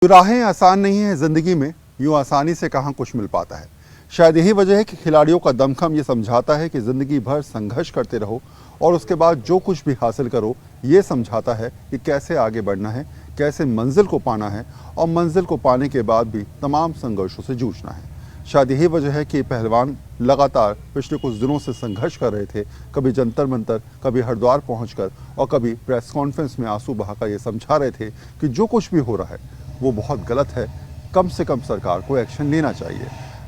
राहें आसान नहीं है ज़िंदगी में, यूँ आसानी से कहाँ कुछ मिल पाता है। शायद यही वजह है कि खिलाड़ियों का दमखम ये समझाता है कि ज़िंदगी भर संघर्ष करते रहो और उसके बाद जो कुछ भी हासिल करो ये समझाता है कि कैसे आगे बढ़ना है, कैसे मंजिल को पाना है और मंजिल को पाने के बाद भी तमाम संघर्षों से जूझना है। शायद यही वजह है कि पहलवान लगातार पिछले कुछ दिनों से संघर्ष कर रहे थे, कभी जंतर मंतर, कभी हरिद्वार पहुंचकर और कभी प्रेस कॉन्फ्रेंस में आंसू बहाकर ये समझा रहे थे कि जो कुछ भी हो रहा है वो बहुत गलत है, कम से कम सरकार को एक्शन लेना चाहिए।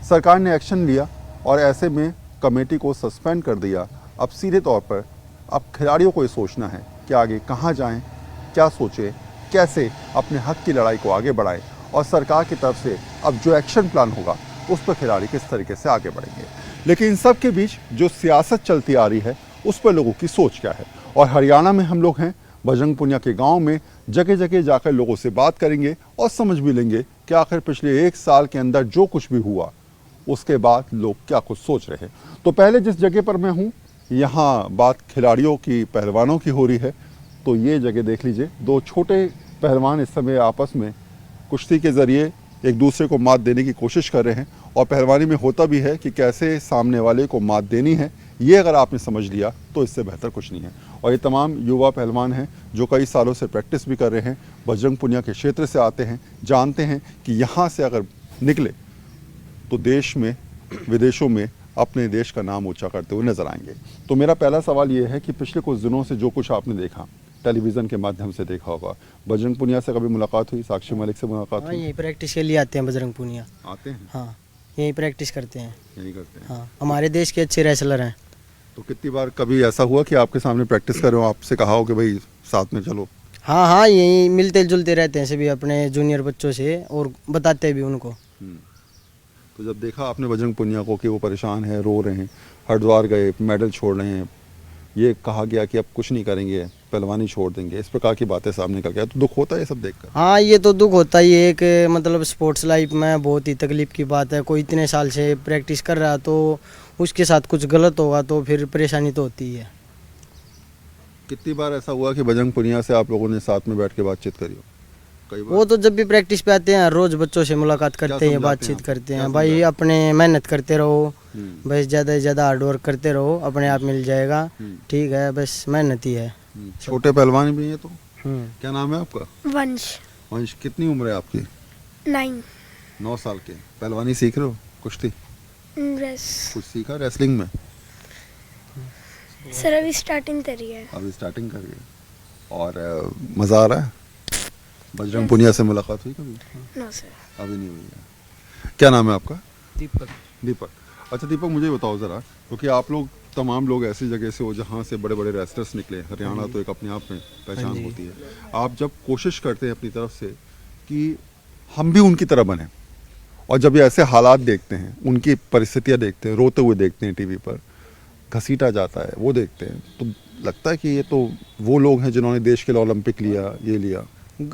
सरकार ने एक्शन लिया और ऐसे में कमेटी को सस्पेंड कर दिया। अब सीधे तौर पर अब खिलाड़ियों को ये सोचना है कि आगे कहाँ जाएं, क्या सोचें, कैसे अपने हक की लड़ाई को आगे बढ़ाएं और सरकार की तरफ से अब जो एक्शन प्लान होगा उस पर खिलाड़ी किस तरीके से आगे बढ़ेंगे। लेकिन इन सब के बीच जो सियासत चलती आ रही है उस पर लोगों की सोच क्या है। और हरियाणा में हम लोग हैं, बजरंग पुनिया के गांव में जगह जगह जाकर लोगों से बात करेंगे और समझ भी लेंगे कि आखिर पिछले एक साल के अंदर जो कुछ भी हुआ उसके बाद लोग क्या कुछ सोच रहे हैं। तो पहले जिस जगह पर मैं हूँ यहाँ बात खिलाड़ियों की, पहलवानों की हो रही है। तो ये जगह देख लीजिए, दो छोटे पहलवान इस समय आपस में कुश्ती के ज़रिए एक दूसरे को मात देने की कोशिश कर रहे हैं। और पहलवानी में होता भी है कि कैसे सामने वाले को मात देनी है, ये अगर आपने समझ लिया तो इससे बेहतर कुछ नहीं है। और ये तमाम युवा पहलवान हैं जो कई सालों से प्रैक्टिस भी कर रहे हैं, बजरंग पुनिया के क्षेत्र से आते हैं, जानते हैं कि यहाँ से अगर निकले तो देश में, विदेशों में अपने देश का नाम ऊंचा करते हुए नजर आएंगे। तो मेरा पहला सवाल ये है कि पिछले कुछ दिनों से जो कुछ आपने देखा, टेलीविज़न के माध्यम से देखा होगा, बजरंग पुनिया से कभी मुलाकात हुई, साक्षी मलिक से मुलाकात हुई? यही प्रैक्टिस के लिए आते हैं बजरंग पुनिया। आते हैं? हाँ, यही प्रैक्टिस करते हैं। यही करते हैं? हाँ, हमारे देश के अच्छे रेसलर हैं। तो कितनी बार कभी ऐसा हुआ कि आपके सामने प्रैक्टिस कर रहे हो, आपसे कहा हो कि भाई साथ में चलो? हाँ हाँ, यही मिलते जुलते रहते हैं सभी अपने जूनियर बच्चों से और बताते भी उनको। तो जब देखा आपने बजरंग पुनिया को कि वो परेशान है, रो रहे हैं, हरिद्वार गए, मेडल छोड़ रहे हैं, ये कहा गया कि अब कुछ नहीं करेंगे, पहलवानी छोड़ देंगे, इस प्रकार की बातें सामने निकल गया, तो दुख होता है ये सब देखकर? हाँ, ये तो दुख होता ही है। एक मतलब स्पोर्ट्स लाइफ में बहुत ही तकलीफ की बात है। कोई इतने साल से प्रैक्टिस कर रहा तो उसके साथ कुछ गलत होगा तो फिर परेशानी तो होती ही है। कितनी बार ऐसा हुआ कि बजरंग पुनिया से आप लोगों ने साथ में बैठ के बातचीत करी हो? कई बार? वो तो जब भी प्रैक्टिस पे आते हैं रोज बच्चों से मुलाकात करते हैं, बातचीत करते हैं। भाई अपने मेहनत करते रहो, बस ज़्यादा से ज़्यादा हार्ड वर्क करते रहो, अपने आप मिल जाएगा। ठीक है, बस मेहनत ही है। छोटे पहलवान भी हैं तो? क्या नाम है आपका? वंश। वंश, कितनी उम्र है आपकी? 9 साल के। पहलवानी सीख रहे हो? कुश्ती कुछ सीखा रेसलिंग में? सर अभी स्टार्टिंग करी है। अभी स्टार्टिंग कर रही है। और मज़ा आ रहा है? बजरंग पुनिया से मुलाकात हुई कभी? नो सर, अभी नहीं हुई है। क्या नाम है आपका? दीपक। दीपक। अच्छा दीपक, मुझे बताओ ज़रा, क्योंकि आप लोग तमाम लोग ऐसी जगह से हो जहाँ से बड़े बड़े रेसलर्स निकले। हरियाणा तो एक अपने आप में पहचान होती है। आप जब कोशिश करते हैं अपनी तरफ से कि हम भी उनकी तरह बने, और जब ये ऐसे हालात देखते हैं, उनकी परिस्थितियाँ देखते हैं, रोते हुए देखते हैं टीवी पर, घसीटा जाता है, वो देखते हैं, तो लगता है कि ये तो वो लोग हैं जिन्होंने देश के लिए ओलंपिक लिया, ये लिया।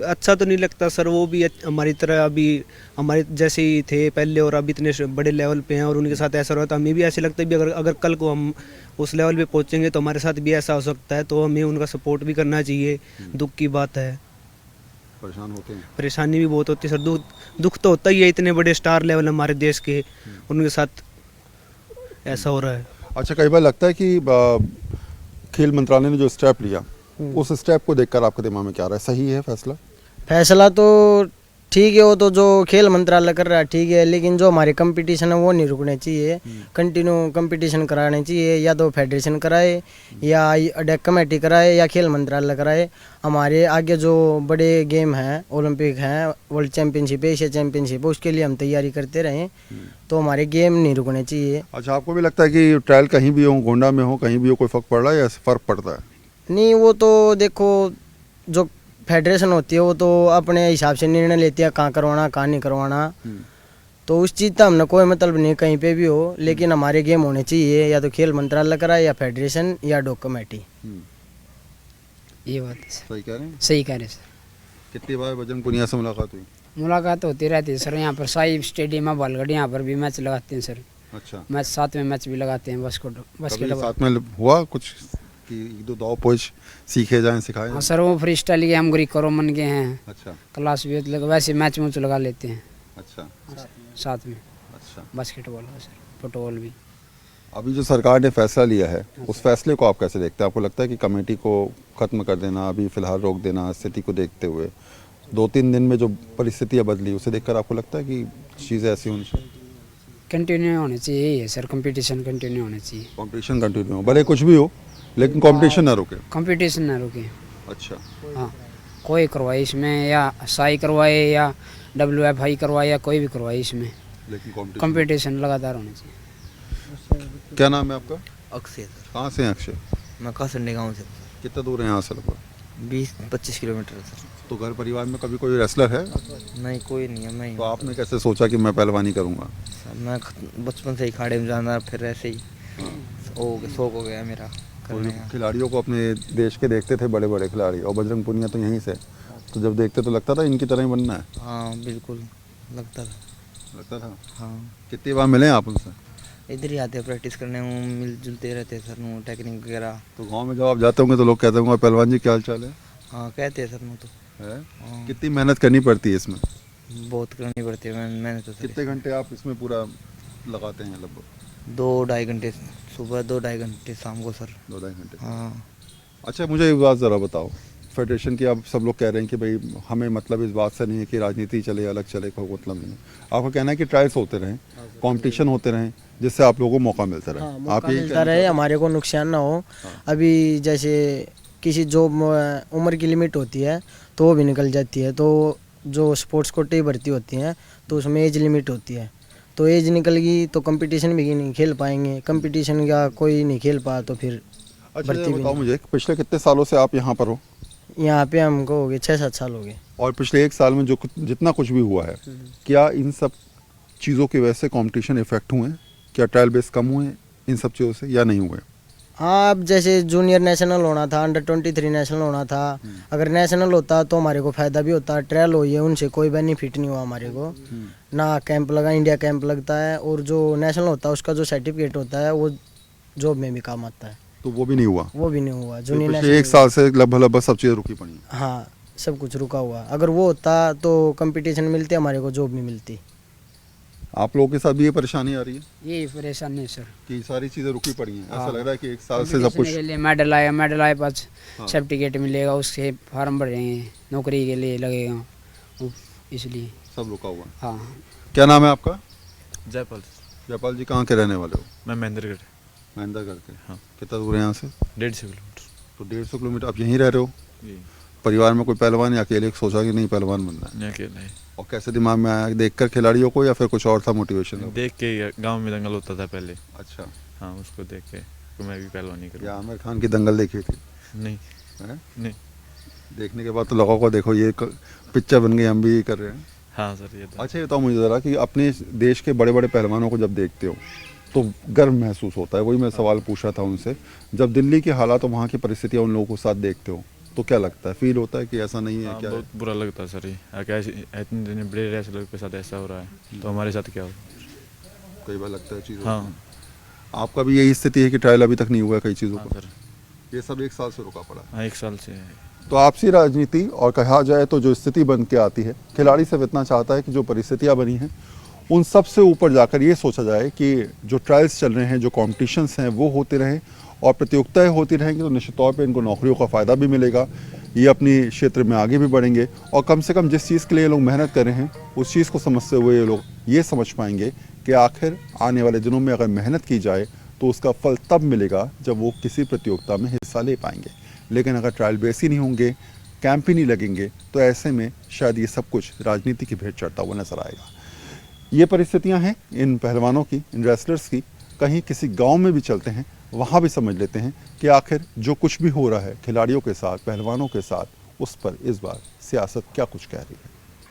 अच्छा तो नहीं लगता सर, वो भी हमारी तरह अभी हमारे जैसे ही थे पहले और अभी इतने बड़े लेवल पे हैं और उनके साथ ऐसा रहा तो हमें भी ऐसे लगता है भी अगर कल को हम उस लेवल पे पहुंचेंगे तो हमारे साथ भी ऐसा हो सकता है। तो हमें उनका सपोर्ट भी करना चाहिए। दुख की बात है, परेशान होते हैं, परेशानी भी बहुत होती है सर। दुख तो होता ही है, इतने बड़े स्टार लेवल हमारे देश के, उनके साथ ऐसा हो रहा है। अच्छा, कई बार लगता है कि खेल मंत्रालय ने जो स्टेप लिया उस स्टेप को देखकर आपके दिमाग में क्या आ रहा है? सही है फैसला? फैसला तो ठीक है, वो तो जो खेल मंत्रालय कर रहा है ठीक है, लेकिन जो हमारे कंपटीशन है वो नहीं रुकने चाहिए। कंटिन्यू कंपटीशन कराने चाहिए, या तो फेडरेशन कराए या अडेक कमेटी कराए या खेल मंत्रालय कराए। हमारे आगे जो बड़े गेम हैं, ओलंपिक हैं, वर्ल्ड चैंपियनशिप है, एशिया चैंपियनशिप है, उसके लिए हम तैयारी करते रहें, तो हमारे गेम नहीं रुकने चाहिए। अच्छा, आपको भी लगता है कि ट्रायल कहीं भी हो, गोंडा में हो, कहीं भी हो, कोई फर्क पड़ रहा है या फर्क पड़ता है? नहीं, वो तो देखो जो फेडरेशन होती है वो तो अपने हिसाब से निर्णय लेती है कहाँ करवाना कहाँ नहीं करवाना। तो उस चीज़ का हमने कोई मतलब नहीं कहीं पे भी हो, लेकिन हमारे गेम होने चाहिए, या तो खेल मंत्रालय कराए या फेडरेशन या डॉक कमेटी। ये बात है। सही कह रहे हैं? सही कह रहे सर। कितनी बार बजरंग पुनिया से मुलाकात हुई? मुलाकात होती रहती है सर। यहाँ पर साई स्टेडियम है बालगढ़, यहाँ पर भी मैच लगाते हैं सर। अच्छा, मैच साथ में मैच भी लगाते हैं। कभी साथ में हुआ कुछ? कि एक दो दाव पोज सीखे जाएं, सिखाए हाँ जाएं? सर, वो फ्री स्टाइल के हम ग्रीको रोमन के हैं, अच्छा क्लास भी होती है, वैसे मैच मुच लगा लेते हैं अच्छा साथ में। अच्छा। बास्केटबॉल है सर, फुटबॉल भी। अभी जो सरकार ने फैसला लिया है उस फैसले को आप कैसे देखते हैं? आपको लगता है कि कमेटी को ख़त्म कर देना, अभी फ़िलहाल रोक देना, स्थिति को देखते हुए 2-3 दिन में जो परिस्थितियाँ बदली उसे देखकर आपको लगता है कि चीज़ें ऐसी होनी चाहिए? कंटिन्यू होने चाहिए, यही है सर, कंपटीशन कंटिन्यू होना चाहिए। कॉम्पिटिशन कंटिन्यू हो, भले कुछ भी हो लेकिन कॉम्पिटिशन ना रुके। कंपटीशन ना रुके। अच्छा हाँ, कोई करवाए इसमें, या साई करवाए या WFI करवाए या कोई भी करवाए इसमें, लेकिन कॉम्पिटिशन। कंपटीशन लगातार होना चाहिए। क्या नाम है आपका? अक्षय सर। कहाँ से हैं अक्षय? मैं कासंडे गाँव से। कितना दूर है यहाँ से लगभग? 20-25 किलोमीटर सर। तो घर परिवार में कभी कोई रेसलर है? नहीं, कोई नहीं है। मैं तो आपने कैसे सोचा कि मैं पहलवानी करूँगा? मैं बचपन से ही खाड़े में जाना, फिर ऐसे ही शौक हो गया मेरा करने का। खिलाड़ियों को अपने देश के देखते थे, बड़े बड़े खिलाड़ी, और बजरंग पुनिया तो यहीं से, तो जब देखते तो लगता था इनकी तरह ही बनना है। हाँ बिल्कुल लगता था। हाँ, कितनी बार मिले आप उनसे? इधर ही आते प्रैक्टिस करने, मिलजुलते रहते सर, टेक्निक वगैरह। तो गांव में जब आप जाते होंगे तो लोग कहते होंगे पहलवान जी क्या हाल चाल है? हाँ कहते हैं सर। तो है? हाँ। कितनी मेहनत करनी पड़ती है इसमें? बहुत करनी पड़ती है मैंने तो सर। कितने घंटे आप इसमें पूरा लगाते हैं लगभग? 2-2.5 घंटे सुबह, 2-2.5 घंटे शाम को सर। 2-2.5 घंटे। हाँ। अच्छा, मुझे एक बात ज़रा बताओ, फेडरेशन की आप सब लोग कह रहे हैं कि भाई हमें मतलब इस बात से नहीं है कि राजनीति चले अलग चले, कोई मतलब नहीं है। आपका कहना है कि ट्रायल्स होते रहें, कंपटीशन होते रहें, जिससे आप लोगों को मौका मिलता रहे। हाँ, आप मौका यही मिलता कहना रहे, चाहते हैं? हमारे को नुकसान ना हो। अभी जैसे किसी जॉब उम्र की लिमिट होती है तो वो भी निकल जाती है, तो जो स्पोर्ट्स कोटे भर्ती होती हैं तो उसमें एज लिमिट होती है, तो एज निकल गई तो कंपटीशन भी नहीं खेल पाएंगे। कंपटीशन का कोई नहीं खेल पाया तो फिर अच्छा, भर्ती ये भी बताओ मुझे, पिछले कितने सालों से आप यहाँ पर हो? यहाँ पे हमको हो गए 6-7 साल हो गए। और पिछले 1 साल में जो जितना कुछ भी हुआ है, क्या इन सब चीज़ों की वजह से कंपटीशन इफेक्ट हुए हैं? क्या ट्रायल बेस कम हुए हैं इन सब चीज़ों से या नहीं हुए? हाँ, अब जैसे जूनियर नेशनल होना था, अंडर-23 नेशनल होना था, अगर नेशनल होता तो हमारे को फ़ायदा भी होता। ट्रायल हुई है, उनसे कोई बेनिफिट नहीं हुआ हमारे को, ना कैंप लगा, इंडिया कैंप लगता है, और जो नेशनल होता है उसका जो सर्टिफिकेट होता है वो जॉब में भी काम आता है, तो वो भी नहीं हुआ? वो भी नहीं हुआ। तो जूनियर पिछले 1 साल से लगभग सब चीज़ें रुकी पड़ी हैं। हाँ, सब कुछ रुका हुआ। अगर वो होता तो कंपटीशन मिलते, हमारे को जॉब नहीं मिलती। आप लोगों के साथ भी ये परेशानी आ रही है यही परेशानी है सर। कि सारी चीज़ें रुकी पड़ी हैं? ऐसा हाँ। लग रहा है कि 1 साल से सब कंपटीशन कुछ। के लिए मेडल आए पास, हाँ। सर्टिफिकेट मिलेगा, उसके फार्म भरेंगे, नौकरी के लिए लगेगा, इसलिए। सब रुका हुआ है। हाँ। क्या नाम है आपका? जयपाल। जयपाल जी, कहाँ के रहने वाले हो? मैं महेंद्रगढ़। महेंद्रगढ़ के। हाँ। कितना दूर है यहाँ से? 150 किलोमीटर। तो 150 किलोमीटर। आप यहीं रह रहे हो? जी। परिवार में कोई पहलवान या अकेले सोचा कि नहीं पहलवान बनना है? नहीं, अकेला है। और कैसे दिमाग में आया, देखकर खिलाड़ियों को या फिर कुछ और था मोटिवेशन? देख के गांव में दंगल होता था पहले। अच्छा। हाँ, उसको देख के तो मैं भी पहलवानी करूँ। या आमिर खान की दंगल देखी थी? नहीं। हैं? नहीं। देखने के बाद तो लोगों को देखो ये पिक्चर बन गई, हम भी ये कर रहे हैं। हाँ सर, ये तो। अच्छा, ये बताओ मुझे ज़रा कि अपने देश के बड़े बड़े पहलवानों को जब देखते हो तो गर्व महसूस होता है? वही मैं सवाल पूछा था उनसे, जब दिल्ली के हालात और वहाँ की परिस्थितियाँ उन लोगों के साथ देखते हो तो क्या लगता है? फील होता है कि ऐसा नहीं है? हाँ, क्या है? बहुत बुरा लगता है सर। ये कैसे इतने बड़े रेसलर के साथ ऐसा हो रहा है, तो हमारे साथ क्या हो? कई बार लगता है चीज़। हाँ। आपका भी यही स्थिति है कि ट्रायल अभी तक नहीं हुआ है कई चीज़ों हाँ का? सर। ये सब 1 साल से रुका पड़ा है। हाँ, 1 साल से है। तो आपसी राजनीति और कहा जाए तो जो स्थिति बन के आती है, खिलाड़ी सिर्फ इतना चाहता है कि जो परिस्थितियां बनी हैं उन सब से ऊपर जाकर ये सोचा जाए कि जो ट्रायल्स चल रहे हैं, जो कॉम्पिटिशन्स हैं वो होते रहें और प्रतियोगिताएं होती रहेंगी, तो निश्चित तौर पे इनको नौकरियों का फ़ायदा भी मिलेगा, ये अपनी क्षेत्र में आगे भी बढ़ेंगे और कम से कम जिस चीज़ के लिए ये लोग मेहनत कर रहे हैं उस चीज़ को समझते हुए ये लोग ये समझ पाएंगे कि आखिर आने वाले दिनों में अगर मेहनत की जाए तो उसका फल तब मिलेगा जब वो किसी प्रतियोगिता में हिस्सा ले पाएंगे। लेकिन अगर ट्रायल बेस ही नहीं होंगे, कैंप ही नहीं लगेंगे, तो ऐसे में शायद ये सब कुछ राजनीति की भेंट चढ़ता हुआ नजर आएगा। ये परिस्थितियां हैं इन पहलवानों की, इन रेसलर्स की। कहीं किसी गांव में भी चलते हैं, वहाँ भी समझ लेते हैं कि आखिर जो कुछ भी हो रहा है खिलाड़ियों के साथ, पहलवानों के साथ, उस पर इस बार सियासत क्या कुछ कह रही है।